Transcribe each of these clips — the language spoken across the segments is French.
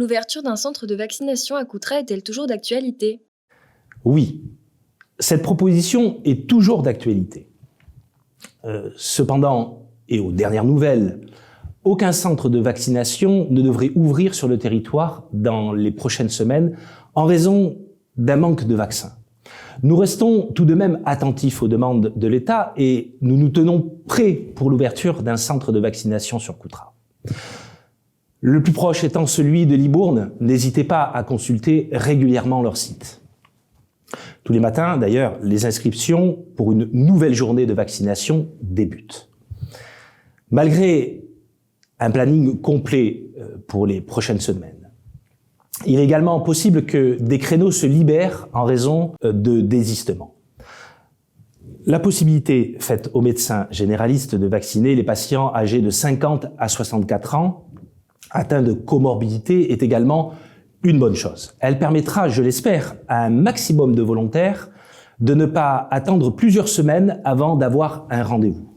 L'ouverture d'un centre de vaccination à Coutras est-elle toujours d'actualité ? Oui, cette proposition est toujours d'actualité. Cependant, et aux dernières nouvelles, aucun centre de vaccination ne devrait ouvrir sur le territoire dans les prochaines semaines en raison d'un manque de vaccins. Nous restons tout de même attentifs aux demandes de l'État et nous nous tenons prêts pour l'ouverture d'un centre de vaccination sur Coutras. Le plus proche étant celui de Libourne, n'hésitez pas à consulter régulièrement leur site. Tous les matins, d'ailleurs, les inscriptions pour une nouvelle journée de vaccination débutent. Malgré un planning complet pour les prochaines semaines, il est également possible que des créneaux se libèrent en raison de désistements. La possibilité faite aux médecins généralistes de vacciner les patients âgés de 50 à 64 ans atteints de comorbidité est également une bonne chose. Elle permettra, je l'espère, à un maximum de volontaires de ne pas attendre plusieurs semaines avant d'avoir un rendez-vous.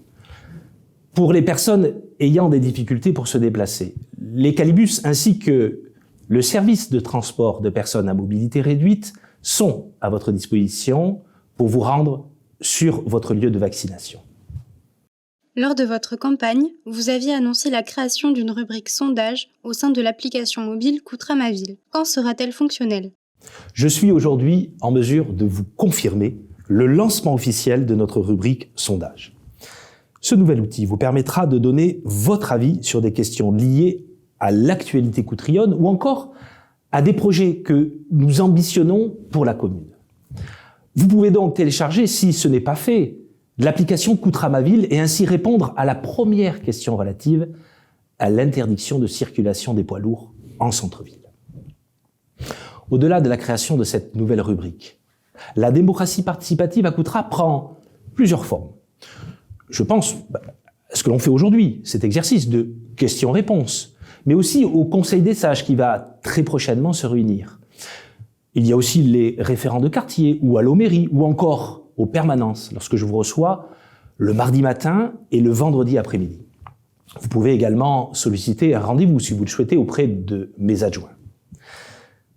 Pour les personnes ayant des difficultés pour se déplacer, les calibus ainsi que le service de transport de personnes à mobilité réduite sont à votre disposition pour vous rendre sur votre lieu de vaccination. Lors de votre campagne, vous aviez annoncé la création d'une rubrique sondage au sein de l'application mobile Coutras ma ville. Quand sera-t-elle fonctionnelle ? Je suis aujourd'hui en mesure de vous confirmer le lancement officiel de notre rubrique sondage. Ce nouvel outil vous permettra de donner votre avis sur des questions liées à l'actualité coutrionne ou encore à des projets que nous ambitionnons pour la commune. Vous pouvez donc télécharger, si ce n'est pas fait, l'application Coutras ma ville et ainsi répondre à la première question relative à l'interdiction de circulation des poids lourds en centre-ville. Au-delà de la création de cette nouvelle rubrique, la démocratie participative à Coutras prend plusieurs formes. Je pense à ce que l'on fait aujourd'hui, cet exercice de questions-réponses, mais aussi au Conseil des sages qui va très prochainement se réunir. Il y a aussi les référents de quartier ou à l'Omairie ou encore aux permanences lorsque je vous reçois le mardi matin et le vendredi après-midi. Vous pouvez également solliciter un rendez-vous si vous le souhaitez auprès de mes adjoints.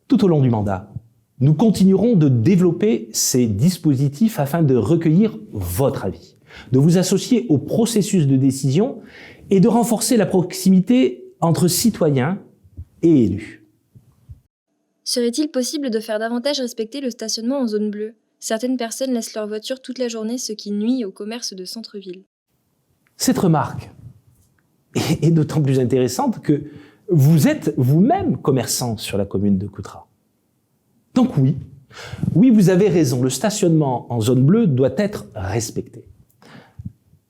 Tout au long du mandat, nous continuerons de développer ces dispositifs afin de recueillir votre avis, de vous associer au processus de décision et de renforcer la proximité entre citoyens et élus. Serait-il possible de faire davantage respecter le stationnement en zone bleue ? Certaines personnes laissent leur voiture toute la journée, ce qui nuit au commerce de centre-ville. Cette remarque est d'autant plus intéressante que vous êtes vous-même commerçant sur la commune de Coutras. Donc oui, vous avez raison, le stationnement en zone bleue doit être respecté.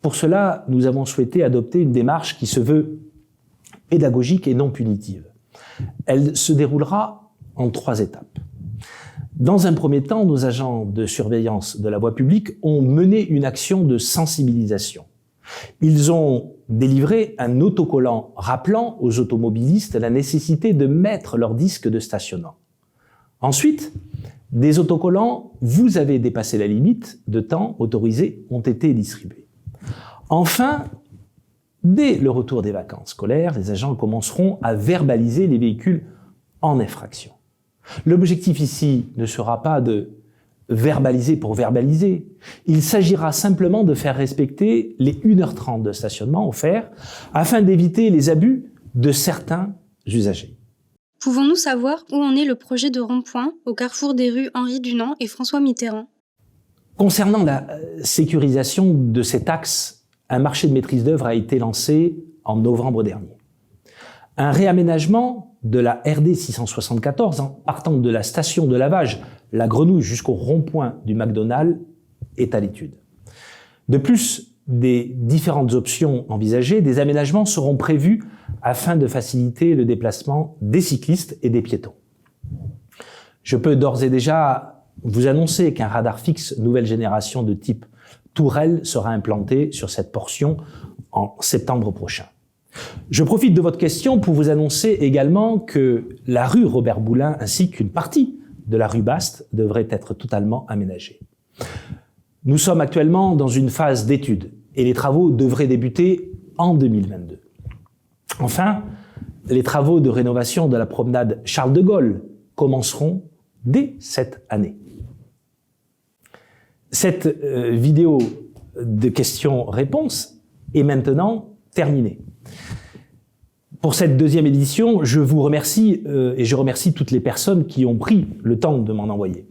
Pour cela, nous avons souhaité adopter une démarche qui se veut pédagogique et non punitive. Elle se déroulera en 3 étapes. Dans un premier temps, nos agents de surveillance de la voie publique ont mené une action de sensibilisation. Ils ont délivré un autocollant rappelant aux automobilistes la nécessité de mettre leur disque de stationnement. Ensuite, des autocollants « Vous avez dépassé la limite de temps autorisé » ont été distribués. Enfin, dès le retour des vacances scolaires, les agents commenceront à verbaliser les véhicules en infraction. L'objectif ici ne sera pas de verbaliser pour verbaliser. Il s'agira simplement de faire respecter les 1h30 de stationnement offerts afin d'éviter les abus de certains usagers. Pouvons-nous savoir où en est le projet de rond-point au carrefour des rues Henri Dunant et François Mitterrand ? Concernant la sécurisation de cet axe, un marché de maîtrise d'œuvre a été lancé en novembre dernier. Un réaménagement de la RD 674 en partant de la station de lavage La Grenouille jusqu'au rond-point du McDonald's est à l'étude. De plus des différentes options envisagées, des aménagements seront prévus afin de faciliter le déplacement des cyclistes et des piétons. Je peux d'ores et déjà vous annoncer qu'un radar fixe nouvelle génération de type tourelle sera implanté sur cette portion en septembre prochain. Je profite de votre question pour vous annoncer également que la rue Robert-Boulin ainsi qu'une partie de la rue Baste devrait être totalement aménagée. Nous sommes actuellement dans une phase d'étude et les travaux devraient débuter en 2022. Enfin, les travaux de rénovation de la promenade Charles de Gaulle commenceront dès cette année. Cette vidéo de questions-réponses est maintenant terminée. Pour cette deuxième édition, je vous remercie et je remercie toutes les personnes qui ont pris le temps de m'en envoyer.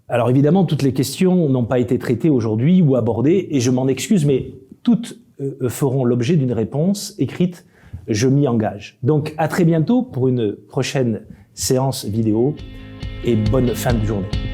Alors évidemment, toutes les questions n'ont pas été traitées aujourd'hui ou abordées et je m'en excuse, mais toutes feront l'objet d'une réponse écrite, je m'y engage. Donc à très bientôt pour une prochaine séance vidéo et bonne fin de journée.